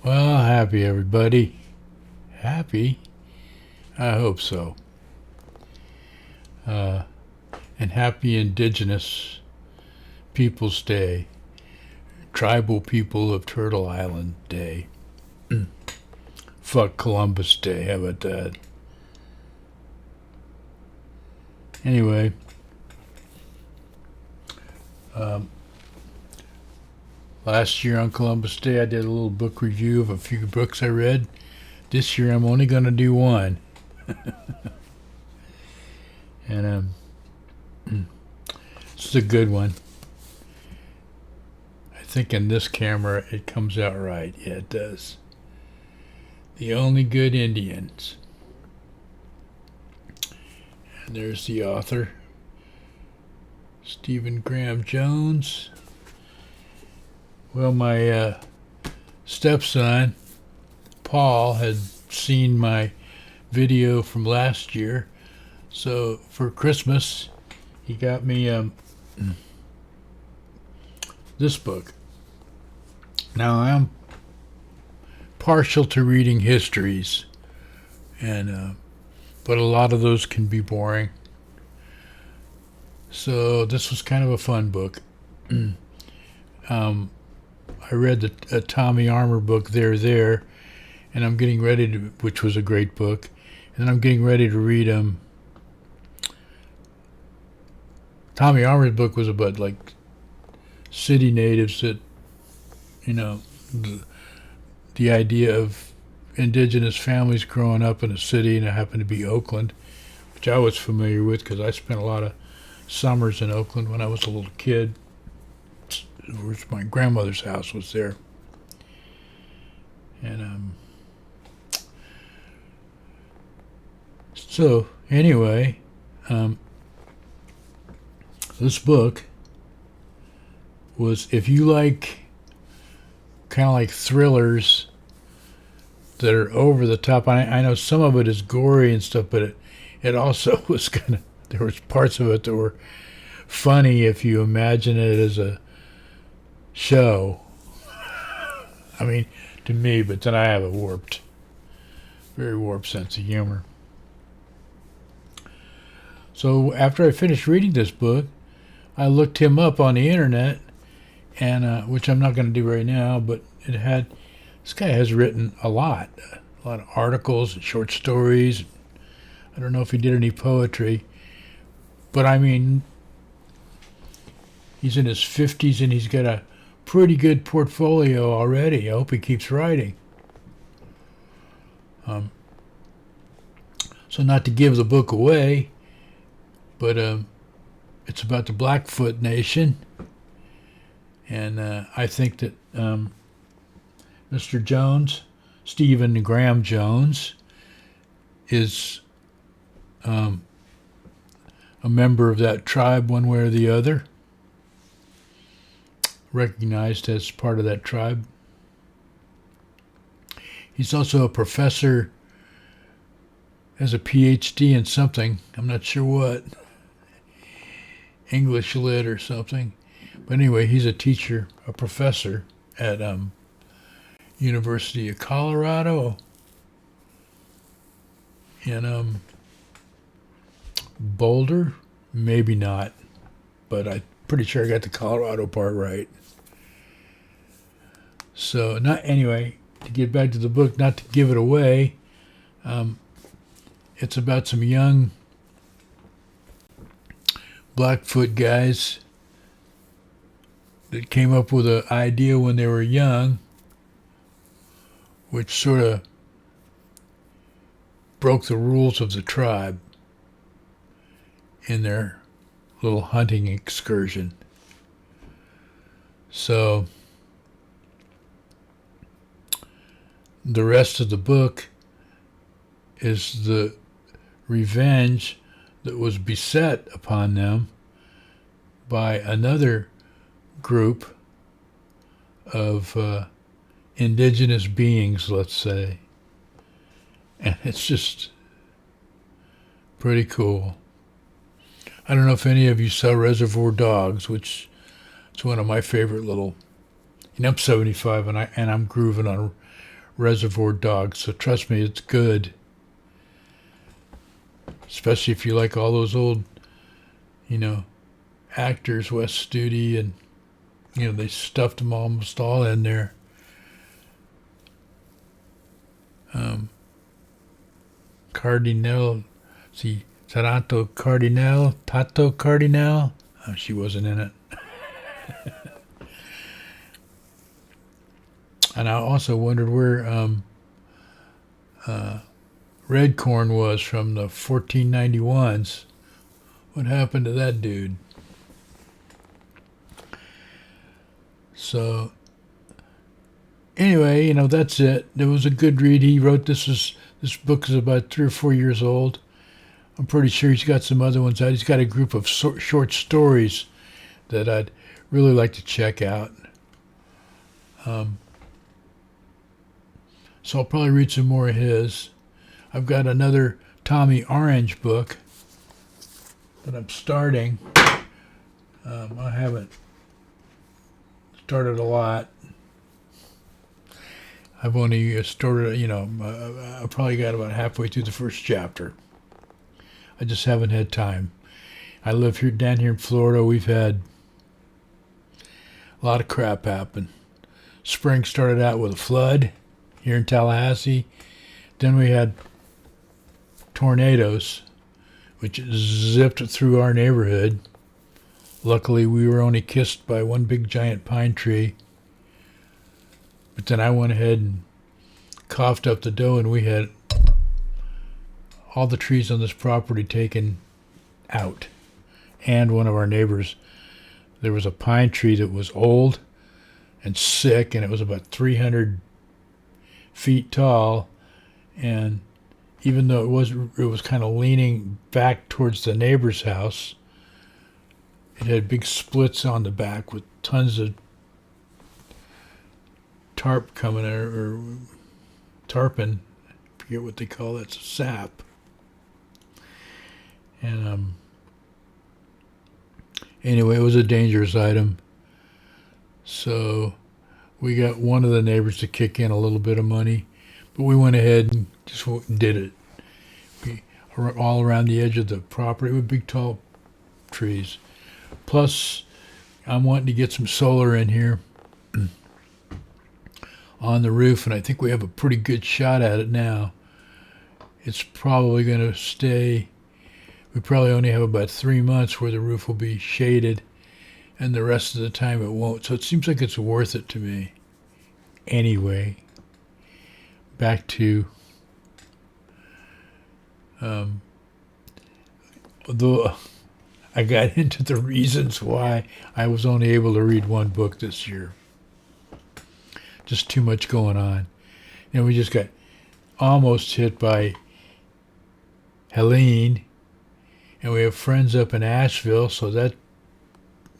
Well, happy everybody. Happy? I hope so. Uh, and happy Indigenous Peoples Day, Tribal People of Turtle Island Day. Fuck Columbus Day, how about that? Anyway, um, last year on Columbus Day I did a little book review of a few books I read. This year I'm only going to do one. And it's a good one. I think in this camera it comes out right. Yeah, it does. The Only Good Indians. And there's the author, Stephen Graham Jones. Well, my stepson, Paul, had seen my video from last year. So for Christmas, he got me this book. Now, I'm partial to reading histories, and but a lot of those can be boring. So this was kind of a fun book. I read the Tommy Armour book, There, and I'm getting ready to, which was a great book, and then I'm getting ready to read Tommy Armour's book was about like city natives that, you know, the idea of indigenous families growing up in a city, and it happened to be Oakland, which I was familiar with because I spent a lot of summers in Oakland when I was a little kid. My grandmother's house was there. And so anyway, this book was, if you like kind of like thrillers that are over the top. I know some of it is gory and stuff, but it also was kind of, there was parts of it that were funny if you imagine it as a show. I mean, to me, but then I have a very warped sense of humor. So after I finished reading this book, I looked him up on the internet, and which I'm not going to do right now, but this guy has written a lot of articles and short stories. I don't know if he did any poetry, but I mean, he's in his 50s and he's got a pretty good portfolio already. I hope he keeps writing. So not to give the book away, but it's about the Blackfoot Nation, and I think that Mr. Jones, Stephen Graham Jones, is a member of that tribe one way or the other, recognized as part of that tribe. He's also a professor, has a PhD in something, I'm not sure what, English lit or something. But anyway, he's a teacher, a professor at University of Colorado in Boulder. Maybe not, but I'm pretty sure I got the Colorado part right. So, anyway, to get back to the book, not to give it away, it's about some young Blackfoot guys that came up with an idea when they were young, which sort of broke the rules of the tribe in their little hunting excursion. So the rest of the book is the revenge that was beset upon them by another group of indigenous beings, let's say. And it's just pretty cool. I don't know if any of you saw Reservoir Dogs, which is one of my favorite little. I'm 75 and I'm grooving on Reservoir Dogs. So trust me, it's good. Especially if you like all those old, actors, Wes Studi, and, they stuffed them almost all in there. Cardinal, see, Taranto Cardinal, Tato Cardinal. Oh, she wasn't in it. And I also wondered where Redcorn was from the 1491s. What happened to that dude? So, anyway, that's it. It was a good read. He wrote this book is about 3 or 4 years old. I'm pretty sure he's got some other ones out. He's got a group of short stories that I'd really like to check out. So I'll probably read some more of his. I've got another Tommy Orange book that I'm starting. I haven't started a lot. I've only started, I probably got about halfway through the first chapter. I just haven't had time. I live down here in Florida. We've had a lot of crap happen. Spring started out with a flood here in Tallahassee. Then we had tornadoes, which zipped through our neighborhood. Luckily, we were only kissed by one big giant pine tree. But then I went ahead and coughed up the dough, and we had all the trees on this property taken out. And one of our neighbors, there was a pine tree that was old and sick, and it was about 300 feet tall, and even though it was kind of leaning back towards the neighbor's house, it had big splits on the back with tons of tarp coming or tarpon, I forget what they call it, it's sap. And anyway, it was a dangerous item. So we got one of the neighbors to kick in a little bit of money, but we went ahead and just did it. We all around the edge of the property with big tall trees. Plus, I'm wanting to get some solar in here on the roof, and I think we have a pretty good shot at it now. It's probably going to stay. We probably only have about 3 months where the roof will be shaded, and the rest of the time it won't. So it seems like it's worth it to me. Anyway, back to although I got into the reasons why I was only able to read one book this year. Just too much going on. And we just got almost hit by Helene, and we have friends up in Asheville, so that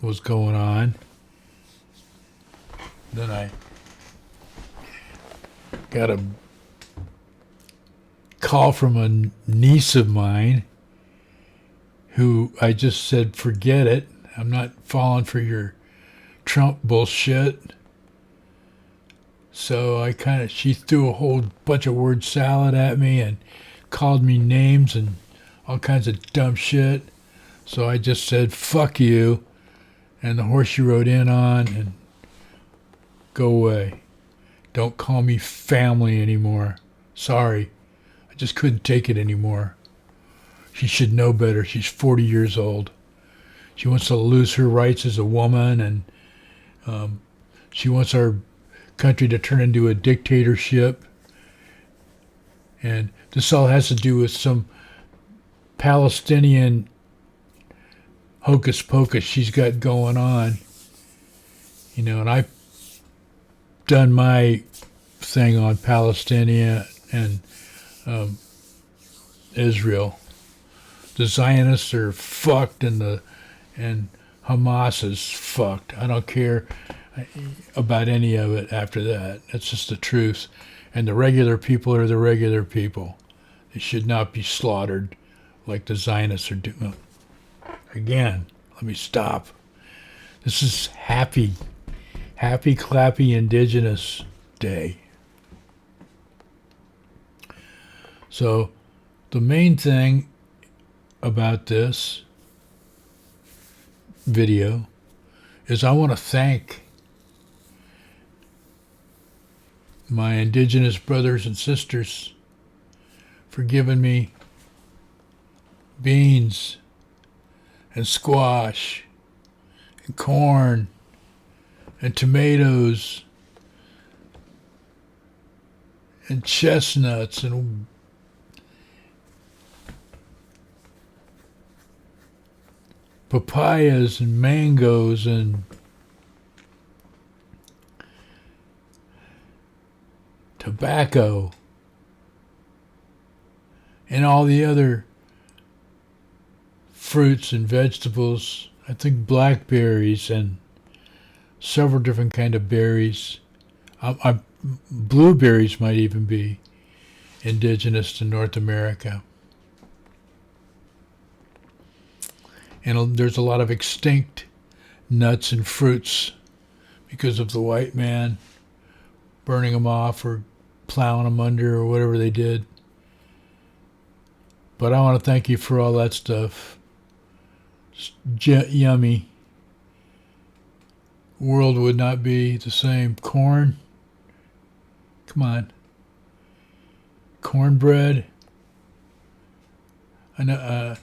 was going on. Then I got a call from a niece of mine who I just said, forget it. I'm not falling for your Trump bullshit. So she threw a whole bunch of word salad at me and called me names and all kinds of dumb shit. So I just said, fuck you. And the horse she rode in on, and go away. Don't call me family anymore. Sorry. I just couldn't take it anymore. She should know better. She's 40 years old. She wants to lose her rights as a woman, and she wants our country to turn into a dictatorship. And this all has to do with some Palestinian hocus pocus she's got going on. And I've done my thing on Palestine and Israel. The Zionists are fucked, and Hamas is fucked. I don't care about any of it after that. That's just the truth. And the regular people are the regular people. They should not be slaughtered like the Zionists are doing. Again, let me stop. This is happy clappy Indigenous Day. So the main thing about this video is I want to thank my indigenous brothers and sisters for giving me beans and squash and corn and tomatoes and chestnuts and papayas and mangoes and tobacco and all the other fruits and vegetables. I think blackberries and several different kind of berries. Blueberries might even be indigenous to North America. And there's a lot of extinct nuts and fruits because of the white man burning them off or plowing them under or whatever they did. But I want to thank you for all that stuff. It's yummy. World would not be the same. Corn. Come on. Cornbread. I know,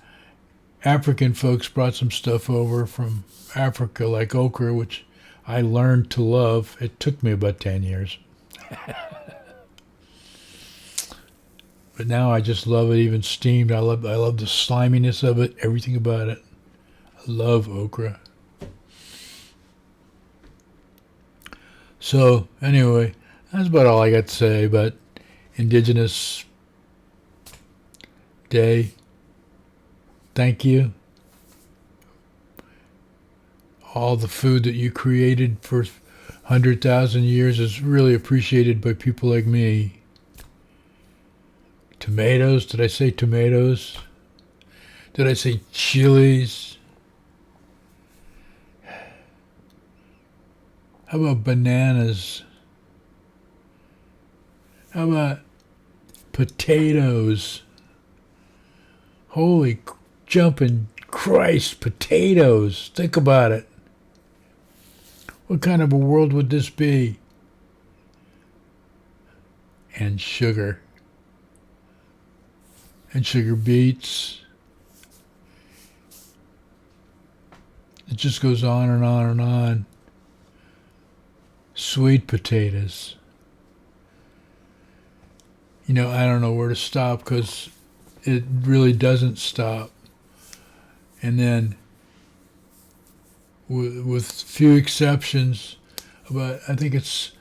African folks brought some stuff over from Africa, like okra, which I learned to love. It took me about 10 years. But now I just love it, even steamed. I love the sliminess of it, everything about it. I love okra. So, anyway, that's about all I got to say about Indigenous Day. Thank you. All the food that you created for 100,000 years is really appreciated by people like me. Tomatoes, did I say tomatoes? Did I say chilies? How about bananas? How about potatoes? Holy jumping Christ, potatoes. Think about it. What kind of a world would this be? And sugar. And sugar beets. It just goes on and on and on. Sweet potatoes. You know, I don't know where to stop because it really doesn't stop. And then, with few exceptions, about I think it's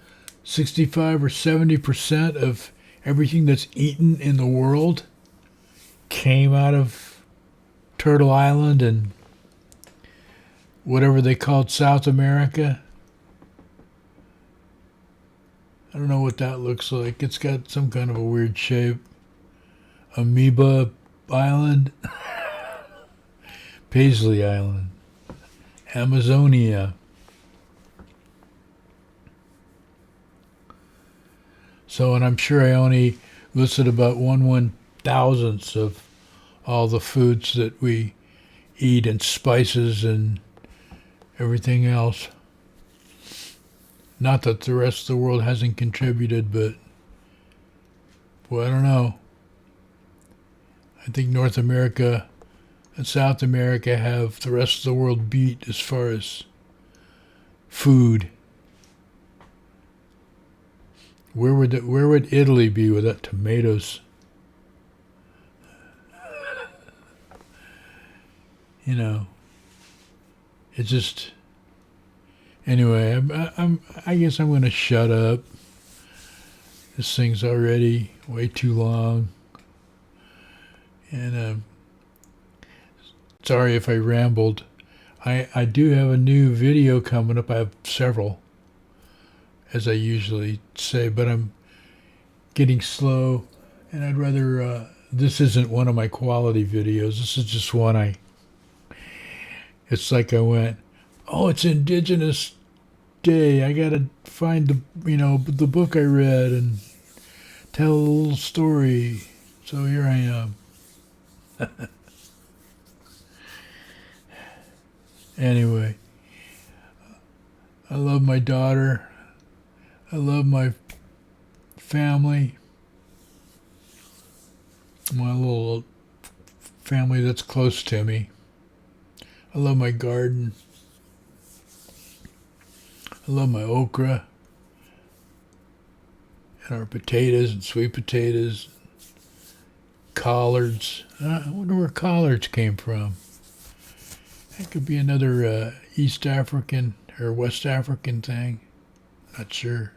65 or 70% of everything that's eaten in the world came out of Turtle Island and whatever they called South America. I don't know what that looks like. It's got some kind of a weird shape. Amoeba Island. Paisley Island. Amazonia. So, and I'm sure I only listed about 1/1000th of all the foods that we eat and spices and everything else. Not that the rest of the world hasn't contributed, but, well, I don't know. I think North America and South America have the rest of the world beat as far as food. Where would Italy be without tomatoes? You know, it just. Anyway, I guess I'm going to shut up. This thing's already way too long. And sorry if I rambled. I do have a new video coming up. I have several, as I usually say, but I'm getting slow. And I'd rather, this isn't one of my quality videos. This is just one it's like I went, oh, it's Indigenous Day. I gotta find the book I read and tell a little story. So here I am. Anyway, I love my daughter. I love my family. My little family that's close to me. I love my garden. I love my okra and our potatoes and sweet potatoes, collards. I wonder where collards came from. That could be another East African or West African thing. Not sure.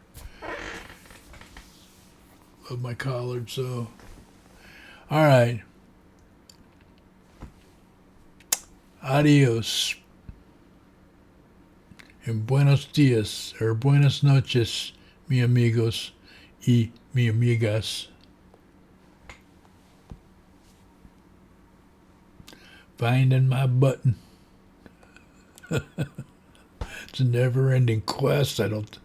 Love my collards though. All right. Adios. And buenos dias or buenas noches, mi amigos y mi amigas. Finding my button. It's a never-ending quest. I don't